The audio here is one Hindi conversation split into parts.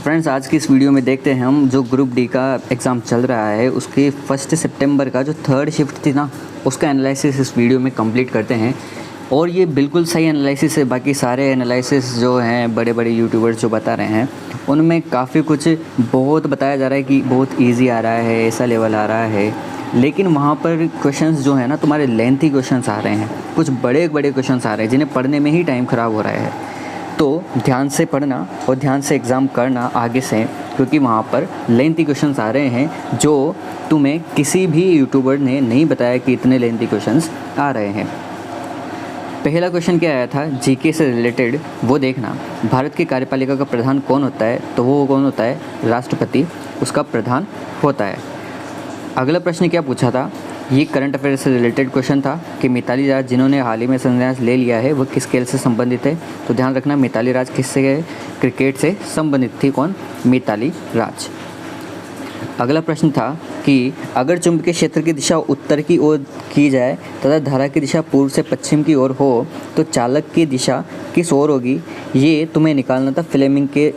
फ्रेंड्स, आज की इस वीडियो में देखते हैं हम जो ग्रुप डी का एग्ज़ाम चल रहा है उसके 1 सितंबर का जो 3rd शिफ्ट थी ना, उसका एनालिसिस इस वीडियो में कंप्लीट करते हैं। और ये बिल्कुल सही एनालिसिस है। बाकी सारे एनालिसिस जो हैं बड़े बड़े यूट्यूबर्स जो बता रहे हैं उनमें काफ़ी कुछ बहुत बताया जा रहा है कि बहुत ईजी आ रहा है, ऐसा लेवल आ रहा है, लेकिन वहाँ पर क्वेश्चंस जो है ना तुम्हारे लेंथी क्वेश्चंस आ रहे हैं, कुछ बड़े बड़े क्वेश्चंस आ रहे हैं जिन्हें पढ़ने में ही टाइम ख़राब हो रहा है। तो ध्यान से पढ़ना और ध्यान से एग्ज़ाम करना आगे से, क्योंकि वहाँ पर लेंथी क्वेश्चंस आ रहे हैं जो तुम्हें किसी भी यूट्यूबर ने नहीं बताया कि इतने लेंथी क्वेश्चंस आ रहे हैं। पहला क्वेश्चन क्या आया था जीके से रिलेटेड, वो देखना। भारत की कार्यपालिका का प्रधान कौन होता है? तो वो कौन होता है? राष्ट्रपति उसका प्रधान होता है। अगला प्रश्न क्या पूछा था? ये करंट अफेयर से रिलेटेड क्वेश्चन था कि मिताली राज जिन्होंने हाल ही में संन्यास ले लिया है वह किस खेल से संबंधित है? तो ध्यान रखना, मिताली राज किससे है? क्रिकेट से संबंधित थी। कौन? मिताली राज। अगला प्रश्न था कि अगर चुंबकीय क्षेत्र की दिशा उत्तर की ओर की जाए तथा धारा की दिशा पूर्व से पश्चिम की ओर हो तो चालक की दिशा किस ओर होगी? ये तुम्हें निकालना था फ्लेमिंग के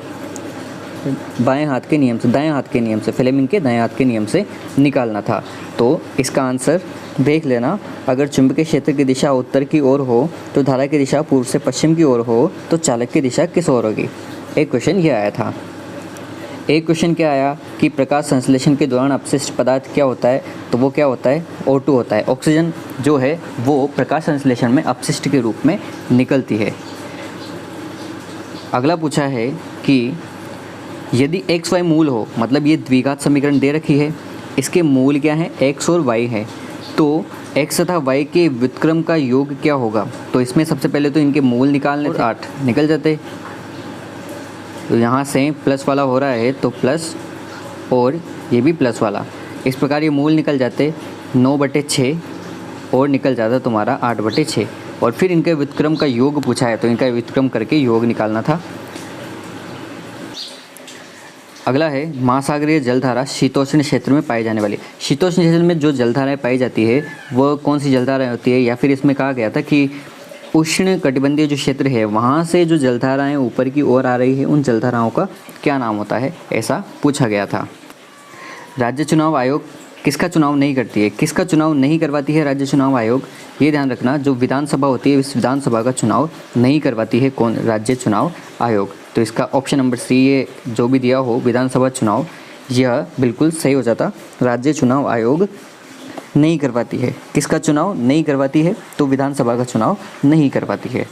बाएं हाथ के नियम से, दाएं हाथ के नियम से, फ्लेमिंग के दाएं हाथ के नियम से निकालना था। तो इसका आंसर देख लेना। अगर चुंबकीय क्षेत्र की दिशा उत्तर की ओर हो तो धारा की दिशा पूर्व से पश्चिम की ओर हो तो चालक की दिशा किस ओर होगी? एक क्वेश्चन ये आया था। एक क्वेश्चन क्या आया कि प्रकाश संश्लेषण के दौरान अपशिष्ट पदार्थ क्या होता है? तो वो क्या होता है? O2 होता है। ऑक्सीजन जो है वो प्रकाश संश्लेषण में अपशिष्ट के रूप में निकलती है। अगला पूछा है कि यदि x y मूल हो, मतलब ये द्विघात समीकरण दे रखी है, इसके मूल क्या हैं? x और y है, तो x तथा y के व्युत्क्रम का योग क्या होगा? तो इसमें सबसे पहले तो इनके मूल निकालने थे, 8 निकल जाते। तो यहाँ से प्लस वाला हो रहा है तो प्लस और ये भी प्लस वाला, इस प्रकार ये मूल निकल जाते 9/6 और निकल जाता तुम्हारा 8/6। और फिर इनके व्युत्क्रम का योग पूछा है तो इनका व्युत्क्रम करके योग निकालना था। अगला है महासागरीय जलधारा शीतोष्ण क्षेत्र में पाई जाने वाली। शीतोष्ण क्षेत्र में जो जलधाराएं पाई जाती है वो कौन सी जलधाराएं होती है? या फिर इसमें कहा गया था कि उष्ण कटिबंधीय जो क्षेत्र है वहाँ से जो जलधाराएं ऊपर की ओर आ रही है उन जलधाराओं का क्या नाम होता है? ऐसा पूछा गया था। राज्य चुनाव आयोग किसका चुनाव नहीं करती है? किसका चुनाव नहीं करवाती है राज्य चुनाव आयोग? ये ध्यान रखना, जो विधानसभा होती है इस विधानसभा का चुनाव नहीं करवाती है कौन? राज्य चुनाव आयोग। तो इसका ऑप्शन नंबर सी, ये जो भी दिया हो विधानसभा चुनाव, यह बिल्कुल सही हो जाता। राज्य चुनाव आयोग नहीं करवाती है। किसका चुनाव नहीं करवाती है? तो विधानसभा का चुनाव नहीं करवाती है।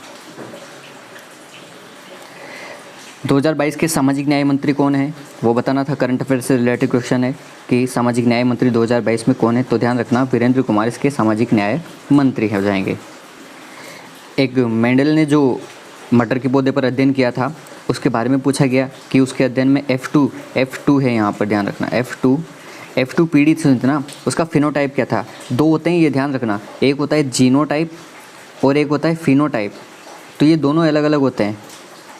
2022 के सामाजिक न्याय मंत्री कौन है? वो बताना था। करंट अफेयर से रिलेटेड क्वेश्चन है कि सामाजिक न्याय मंत्री 2022 में कौन है? तो ध्यान रखना, वीरेंद्र कुमार इसके सामाजिक न्याय मंत्री हो जाएंगे। एक मेंडल ने जो मटर के पौधे पर अध्ययन किया था उसके बारे में पूछा गया कि उसके अध्ययन में F2 है, यहाँ पर ध्यान रखना, F2 पीढ़ी थी ना, उसका फिनोटाइप क्या था? 2 होते हैं, ये ध्यान रखना, एक होता है जीनोटाइप और एक होता है फिनोटाइप। तो ये दोनों अलग अलग होते हैं,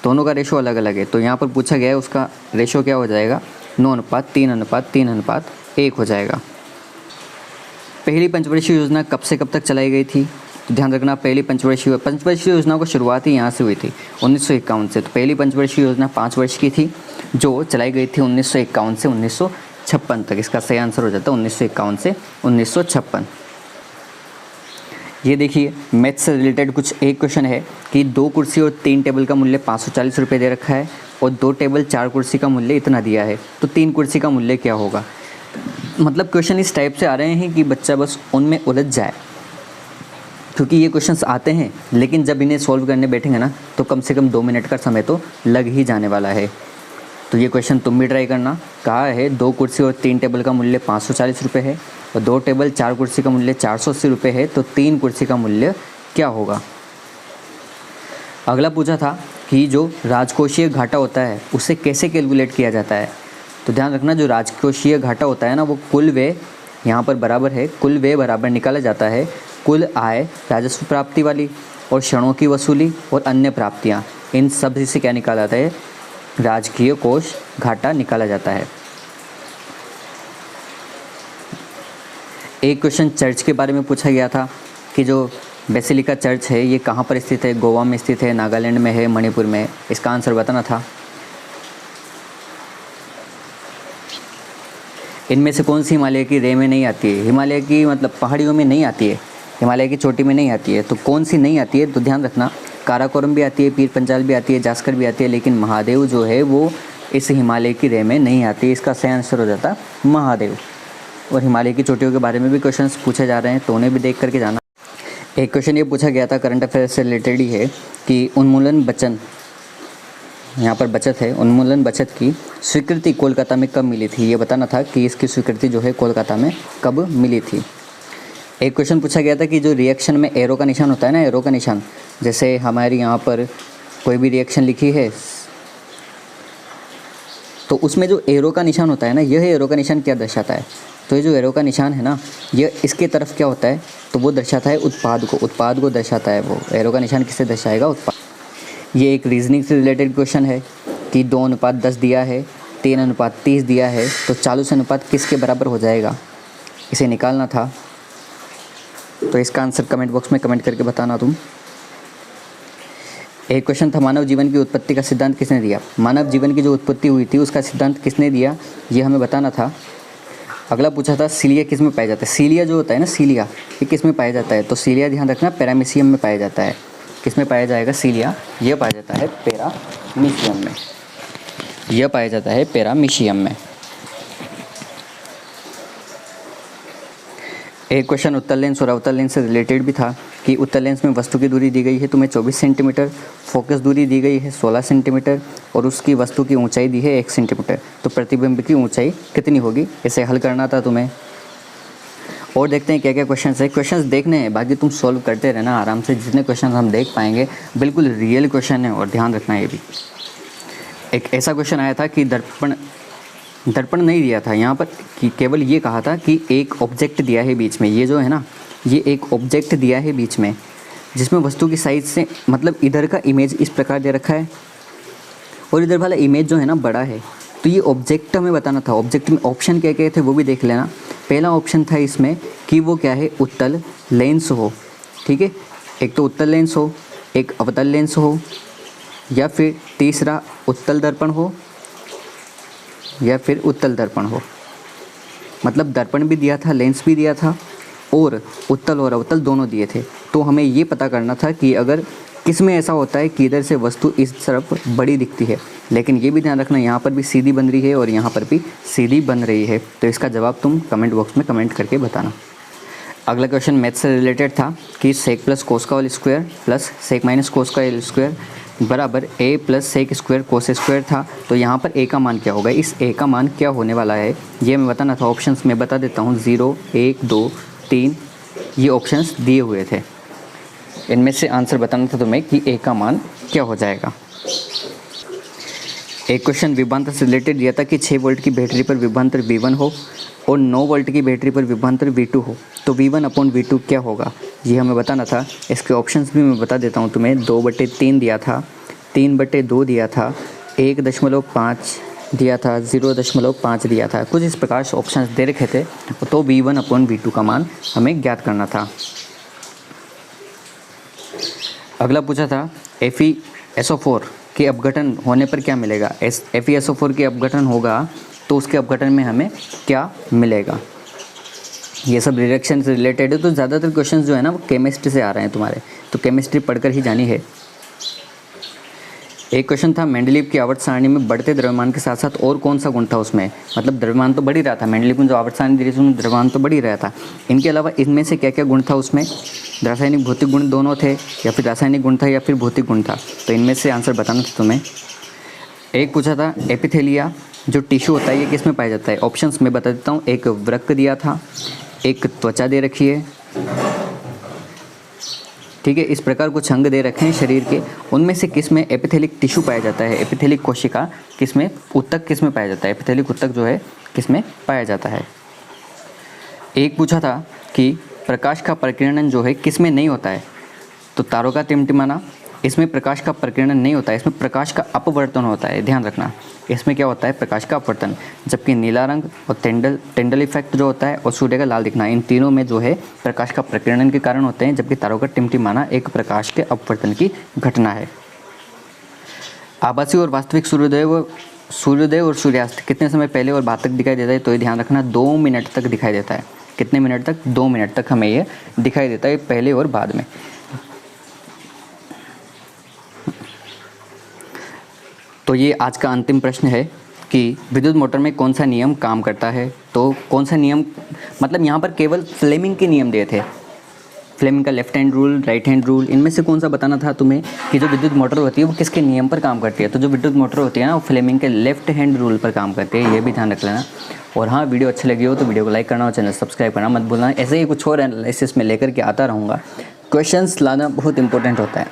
दोनों का रेशो अलग अलग है। तो यहाँ पर पूछा गया है उसका रेशो क्या हो जाएगा? 9:3:3:1 हो जाएगा। पहली पंचवर्षीय योजना कब से कब तक चलाई गई थी? तो ध्यान रखना, पहली पंचवर्षीय योजना को शुरुआत ही यहाँ से हुई थी 1951 से। तो पहली पंचवर्षीय योजना 5 वर्ष की थी जो चलाई गई थी 1951 से 1956 तक। इसका सही आंसर हो जाता है 1951 से 1956। ये देखिए, मैथ से रिलेटेड कुछ एक क्वेश्चन है कि 2 कुर्सी और 3 टेबल का मूल्य 540 रुपये दे रखा है और 2 टेबल 4 कुर्सी का मूल्य इतना दिया है, तो 3 कुर्सी का मूल्य क्या होगा? मतलब क्वेश्चन इस टाइप से आ रहे हैं कि बच्चा बस उनमें उलझ जाए, क्योंकि ये क्वेश्चंस आते हैं लेकिन जब इन्हें सॉल्व करने बैठेंगे ना तो कम से कम 2 मिनट का समय तो लग ही जाने वाला है। तो ये क्वेश्चन तुम भी ट्राई करना। कहा है 2 कुर्सी और 3 टेबल का मूल्य 540 रुपये है और 2 टेबल 4 कुर्सी का मूल्य 480 रुपये है, तो 3 कुर्सी का मूल्य क्या होगा? अगला पूछा था कि जो राजकोषीय घाटा होता है उसे कैसे कैलकुलेट किया जाता है? तो ध्यान रखना, जो राजकोषीय घाटा होता है ना वो कुल व्यय, यहाँ पर बराबर है, कुल व्यय बराबर निकाला जाता है कुल आय, राजस्व प्राप्ति वाली और ऋणों की वसूली और अन्य प्राप्तियाँ, इन सब से क्या निकाला जाता है? राजकीय कोष घाटा निकाला जाता है। एक क्वेश्चन चर्च के बारे में पूछा गया था कि जो बेसिलिका चर्च है ये कहाँ पर स्थित है? गोवा में स्थित है, नागालैंड में है, मणिपुर में है? इसका आंसर बताना था। इनमें से कौन सी हिमालय की रे में नहीं आती है? हिमालय की मतलब पहाड़ियों में नहीं आती है, हिमालय की चोटी में नहीं आती है। तो कौन सी नहीं आती है? तो ध्यान रखना, काराकोरम भी आती है, पीर पंजाल भी आती है, जास्कर भी आती है, लेकिन महादेव जो है वो इस हिमालय की रे में नहीं आती है। इसका सही आंसर हो जाता महादेव। और हिमालय की चोटियों के बारे में भी क्वेश्चंस पूछे जा रहे हैं, तो उन्हें भी देख करके जाना। एक क्वेश्चन ये पूछा गया था, करंट अफेयर से रिलेटेड ही है, कि उन्मूलन बचत, यहाँ पर बचत है, उन्मूलन बचत की स्वीकृति कोलकाता में कब मिली थी? ये बताना था कि इसकी स्वीकृति जो है कोलकाता में कब मिली थी। एक क्वेश्चन पूछा गया था कि जो रिएक्शन में एरो का निशान होता है ना, एरो का निशान, जैसे हमारी यहाँ पर कोई भी रिएक्शन लिखी है तो उसमें जो एरो का निशान होता है ना, यह एरो का निशान क्या दर्शाता है? तो ये जो एरो का निशान है ना, ये इसके तरफ क्या होता है? तो वो दर्शाता है उत्पाद को, उत्पाद को दर्शाता है वो। एरो का निशान किससे दर्शाएगा? उत्पाद। ये एक रीजनिंग से रिलेटेड क्वेश्चन है कि 2:10 दिया है, 3:30 दिया है, तो 40 अनुपात किसके बराबर हो जाएगा? इसे निकालना था। तो इसका आंसर कमेंट बॉक्स में कमेंट करके बताना तुम। एक क्वेश्चन था, मानव जीवन की उत्पत्ति का सिद्धांत किसने दिया? मानव जीवन की जो उत्पत्ति हुई थी उसका सिद्धांत किसने दिया, ये हमें बताना था। अगला पूछा था, सीलिया किस में पाया जाता है? सीलिया जो होता है ना, सीलिया, ये किस में पाया जाता है? तो सीलिया ध्यान रखना पैरामीशियम में पाया जाता है। किस में पाया जाएगा सीलिया? यह पाया जाता है पैरामीशियम में, यह पाया जाता है पैरामीशियम में। एक क्वेश्चन उत्तल लेंस और अवतल लेंस से रिलेटेड भी था कि उत्तल लेंस में वस्तु की दूरी दी गई है तुम्हें 24 सेंटीमीटर, फोकस दूरी दी गई है 16 सेंटीमीटर और उसकी वस्तु की ऊंचाई दी है 1 सेंटीमीटर। तो प्रतिबिंब की ऊंचाई कितनी होगी? इसे हल करना था तुम्हें। और देखते हैं क्या क्या क्वेश्चंस है। क्वेश्चंस देखने हैं, बाकी तुम सॉल्व करते रहना आराम से। जितने क्वेश्चन हम देख पाएंगे बिल्कुल रियल क्वेश्चन है। और ध्यान रखना, ये भी एक ऐसा क्वेश्चन आया था कि दर्पण नहीं दिया था यहाँ पर, कि केवल ये कहा था कि एक ऑब्जेक्ट दिया है बीच में, ये जो है ना, ये एक ऑब्जेक्ट दिया है बीच में जिसमें वस्तु की साइज से मतलब इधर का इमेज इस प्रकार दे रखा है और इधर वाला इमेज जो है ना बड़ा है। तो ये ऑब्जेक्ट हमें बताना था। ऑब्जेक्ट में ऑप्शन क्या क्या थे वो भी देख लेना। पहला ऑप्शन था इसमें कि वो क्या है, उत्तल लेंस हो, ठीक है, एक तो उत्तल लेंस हो, एक अवतल लेंस हो, या फिर तीसरा उत्तल दर्पण हो, या फिर उत्तल दर्पण हो। मतलब दर्पण भी दिया था, लेंस भी दिया था और उत्तल और अवतल दोनों दिए थे। तो हमें ये पता करना था कि अगर किस में ऐसा होता है कि इधर से वस्तु इस तरफ बड़ी दिखती है, लेकिन ये भी ध्यान रखना यहाँ पर भी सीधी बन रही है और यहाँ पर भी सीधी बन रही है। तो इसका जवाब तुम कमेंट बॉक्स में कमेंट करके बताना। अगला क्वेश्चन मैथ से रिलेटेड था कि सेक प्लस कोस का whole square plus sec minus cos का होल स्क्वायर बराबर a plus sec square cos square था। तो यहाँ पर ए का मान क्या होगा? इस ए का मान क्या होने वाला है ये मैं बताना था। ऑप्शंस में बता देता हूँ, 0, 1, 2, 3 ये ऑप्शंस दिए हुए थे। इनमें से आंसर बताना था तुम्हें कि ए का मान क्या हो जाएगा। एक क्वेश्चन विभवांतर से रिलेटेड दिया था कि 6 वोल्ट की बैटरी पर विभवांतर V1 हो और 9 वोल्ट की बैटरी पर विभवांतर V2 हो, तो V1/V2 क्या होगा ये हमें बताना था। इसके ऑप्शंस भी मैं बता देता हूँ तुम्हें। 2/3 दिया था, 3/2 दिया था, 1.5 दिया था, 0.5 दिया था। कुछ इस प्रकार से ऑप्शंस दे रखे थे। तो V1/V2 का मान हमें ज्ञात करना था। अगला पूछा था FeSO4 के अपघटन होने पर क्या मिलेगा। FeSO4 के अपघटन होगा तो उसके अपघटन में हमें क्या मिलेगा। ये सब रिएक्शन से रिलेटेड है। तो ज़्यादातर क्वेश्चंस जो है ना वो केमिस्ट्री से आ रहे हैं तुम्हारे, तो केमिस्ट्री पढ़कर ही जानी है। एक क्वेश्चन था, मेंडलीव की आवर्त सारणी में बढ़ते द्रव्यमान के साथ साथ और कौन सा गुण था उसमें। मतलब द्रव्यमान तो बढ़ ही रहा था, मेंडलीव को जो आवर्त सारणी दी उसमें द्रव्यमान तो बढ़ ही रहा था। इनके अलावा इनमें से क्या क्या गुण था उसमें? रासायनिक भौतिक गुण दोनों थे, या फिर रासायनिक गुण था या फिर भौतिक गुण था। तो इनमें से आंसर बताना था तुम्हें। एक पूछा था, एपिथेलिया जो टिश्यू होता है ये किस में पाया जाता है। ऑप्शंस में बता देता हूँ। एक वृक्क दिया था, एक त्वचा दे रखी है, ठीक है, इस प्रकार कुछ अंग दे रखे हैं शरीर के। उनमें से किस में एपिथेलिक टिश्यू पाया जाता है, एपिथेलिक कोशिका किस में, ऊतक किस में पाया जाता है, एपिथेलिक ऊतक जो है किस में पाया जाता है। एक पूछा था कि प्रकाश का प्रकीर्णन जो है किस में नहीं होता है। तो तारों का टिमटिमाना, इसमें प्रकाश का प्रकीर्णन नहीं होता है, इसमें प्रकाश का अपवर्तन होता है। ध्यान रखना, इसमें क्या होता है, प्रकाश का अपवर्तन। जबकि नीला रंग और टेंडल इफेक्ट जो होता है और सूर्य का लाल दिखना, इन तीनों में जो है प्रकाश का प्रकीर्णन के कारण होते हैं। जबकि तारों का टिमटिमाना एक प्रकाश के अपवर्तन की घटना है। आभासी और वास्तविक सूर्योदय व सूर्योदय और सूर्यास्त कितने समय पहले और बाद तक दिखाई देता है, तो ये ध्यान रखना 2 मिनट तक दिखाई देता है। कितने मिनट तक? 2 मिनट तक हमें ये दिखाई देता है, पहले और बाद में। तो ये आज का अंतिम प्रश्न है कि विद्युत मोटर में कौन सा नियम काम करता है। तो कौन सा नियम, मतलब यहाँ पर केवल फ्लेमिंग के नियम दिए थे, फ्लेमिंग का left hand rule, right hand rule, इनमें से कौन सा बताना था तुम्हें कि जो विद्युत मोटर होती है वो किसके नियम पर काम करती है। तो जो विद्युत मोटर होती है ना, वो फ्लेमिंग के लेफ्ट हैंड रूल पर काम करती है, ये भी ध्यान रख लेना। और हाँ, वीडियो अच्छी लगी हो तो वीडियो को लाइक करना और चैनल सब्सक्राइब करना मत भूलना। ऐसे ही कुछ और एनालिसिस में लेकर के आता रहूँगा। क्वेश्चंस लाना बहुत इंपॉर्टेंट होता है।